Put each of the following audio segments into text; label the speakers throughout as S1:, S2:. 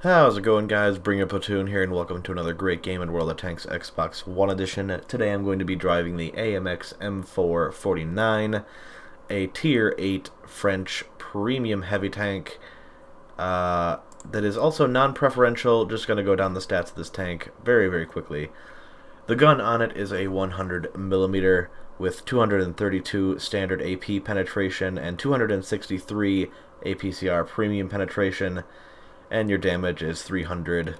S1: How's it going, guys? Bring a platoon here, and welcome to another great game in World of Tanks Xbox One Edition. Today I'm going to be driving the AMX M449, a Tier 8 French premium heavy tank that is also non-preferential. Just going to go down the stats of this tank very, very quickly. The gun on it is a 100mm with 232 standard AP penetration and 263 APCR premium penetration. And your damage is 300,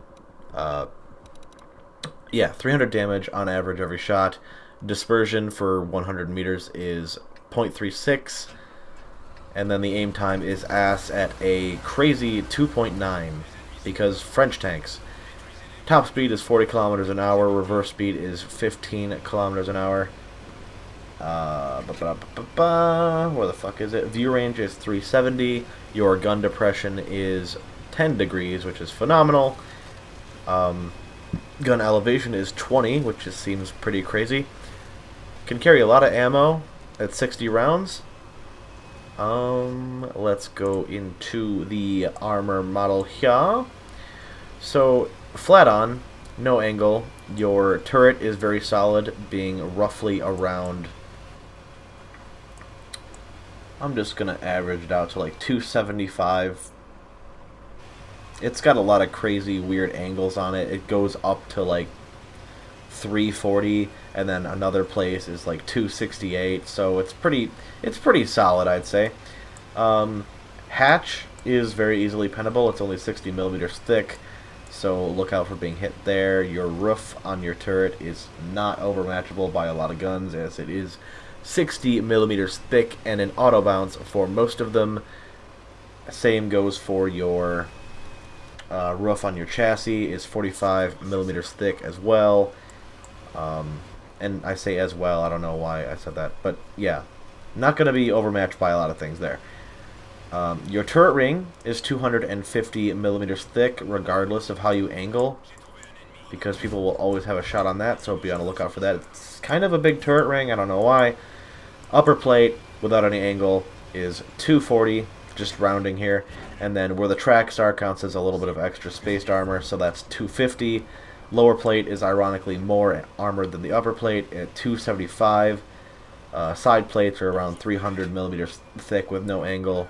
S1: 300 damage on average every shot. Dispersion for 100 meters is 0.36, and then the aim time is ass at a crazy 2.9, because French tanks. Top speed is 40 kilometers an hour, reverse speed is 15 kilometers an hour. Where the fuck is it? View range is 370. Your gun depression is 10 degrees, which is phenomenal. Gun elevation is 20, which just seems pretty crazy. Can carry a lot of ammo at 60 rounds. Let's go into the armor model here. So, flat on, no angle. Your turret is very solid, being roughly around... I'm just gonna average it out to like 275. It's got a lot of crazy weird angles on it. It goes up to like 340, and then another place is like 268. So it's pretty solid, I'd say. Hatch is very easily pennable. It's only 60 millimeters thick, so look out for being hit there. Your roof on your turret is not overmatchable by a lot of guns, as it is 60 millimeters thick and an auto bounce for most of them. Same goes for your roof on your chassis is 45 millimeters thick as well. And I say as well, I don't know why I said that, but yeah, not going to be overmatched by a lot of things there. Your turret ring is 250 millimeters thick, regardless of how you angle, because people will always have a shot on that, so be on the lookout for that. It's kind of a big turret ring, I don't know why. Upper plate, without any angle, is 240, just rounding here. And then where the tracks are counts as a little bit of extra spaced armor, so that's 250. Lower plate is ironically more armored than the upper plate at 275. Side plates are around 300 millimeters thick with no angle.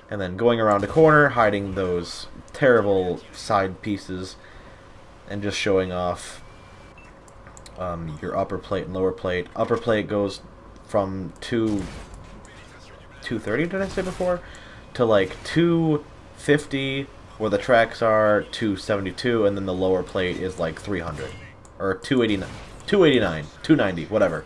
S1: And then going around a corner, hiding those terrible side pieces, and just showing off your upper plate and lower plate. Upper plate goes from 230, did I say before? To like 250 where the tracks are, 272, and then the lower plate is like 300 or 289, 290, whatever.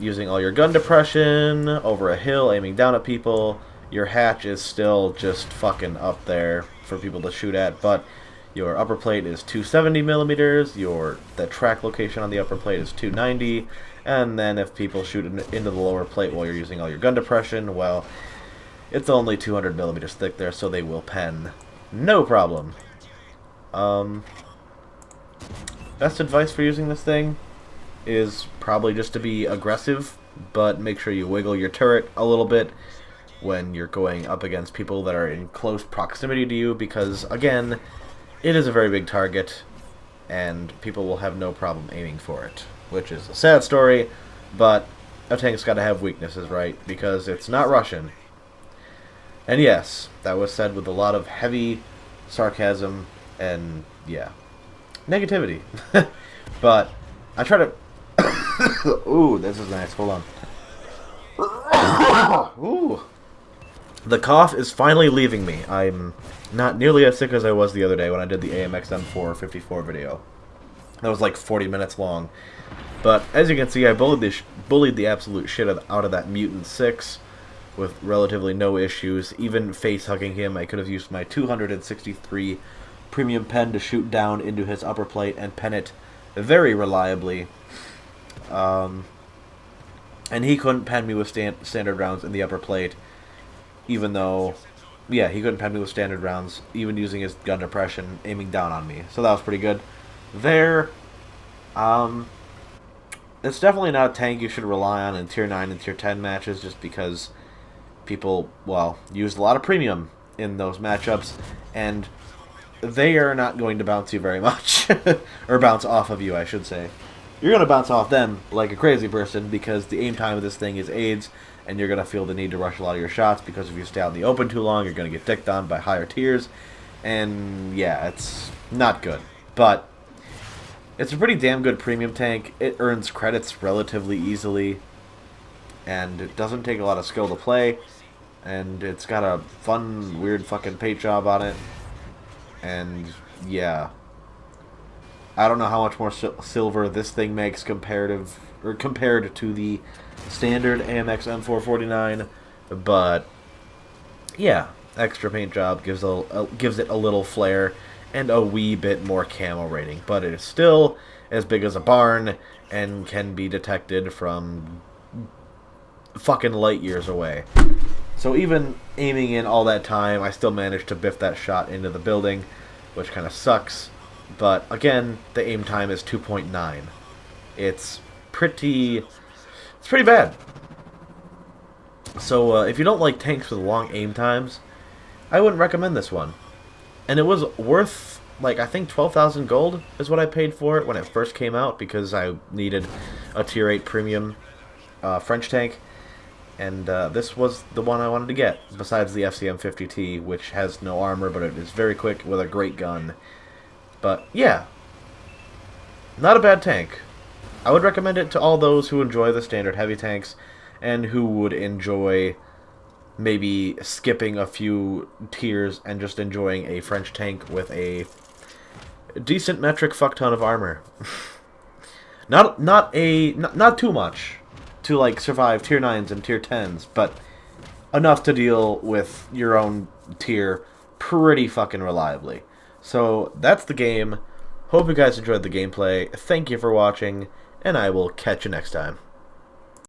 S1: Using all your gun depression over a hill, aiming down at people. Your hatch is still just fucking up there for people to shoot at, but your upper plate is 270 millimeters. The track location on the upper plate is 290, and then if people shoot into the lower plate while you're using all your gun depression, well, it's only 200 millimeters thick there, so they will pen. No problem. Best advice for using this thing is probably just to be aggressive, but make sure you wiggle your turret a little bit when you're going up against people that are in close proximity to you, because, again, it is a very big target, and people will have no problem aiming for it, which is a sad story, but a tank's got to have weaknesses, right? Because it's not Russian. And yes, that was said with a lot of heavy sarcasm and, yeah, negativity. But I try to... Ooh, this is nice. Hold on. Ooh. The cough is finally leaving me. I'm not nearly as sick as I was the other day when I did the AMX M454 video. That was like 40 minutes long. But as you can see, I bullied the absolute shit out of that Mutant 6. With relatively no issues, even face-hugging him. I could have used my 263 premium pen to shoot down into his upper plate and pen it very reliably. And he couldn't pen me with standard rounds in the upper plate, even though, yeah, he couldn't pen me with standard rounds, even using his gun depression, aiming down on me. So that was pretty good. There, it's definitely not a tank you should rely on in Tier 9 and Tier 10 matches, just because people, well, used a lot of premium in those matchups, and they are not going to bounce you very much. Or bounce off of you, I should say. You're going to bounce off them like a crazy person because the aim time of this thing is AIDS, and you're going to feel the need to rush a lot of your shots because if you stay out in the open too long, you're going to get dicked on by higher tiers. And yeah, it's not good. But it's a pretty damn good premium tank. It earns credits relatively easily, and it doesn't take a lot of skill to play. And it's got a fun, weird fucking paint job on it. And yeah, I don't know how much more silver this thing makes compared to the standard AMX M449, but yeah, extra paint job gives it a little flair and a wee bit more camo rating, but it is still as big as a barn and can be detected from fucking light years away. So even aiming in all that time, I still managed to biff that shot into the building, which kind of sucks. But again, the aim time is 2.9. It's pretty bad. So if you don't like tanks with long aim times, I wouldn't recommend this one. And it was worth, like, I think 12,000 gold is what I paid for it when it first came out because I needed a tier 8 premium French tank. And this was the one I wanted to get, besides the FCM50T, which has no armor, but it is very quick with a great gun. But yeah, not a bad tank. I would recommend it to all those who enjoy the standard heavy tanks and who would enjoy maybe skipping a few tiers and just enjoying a French tank with a decent metric fuckton of armor. not too much to like survive tier 9s and tier 10s, but enough to deal with your own tier pretty fucking reliably. So that's the game. Hope you guys enjoyed the gameplay. Thank you for watching, and I will catch you next time.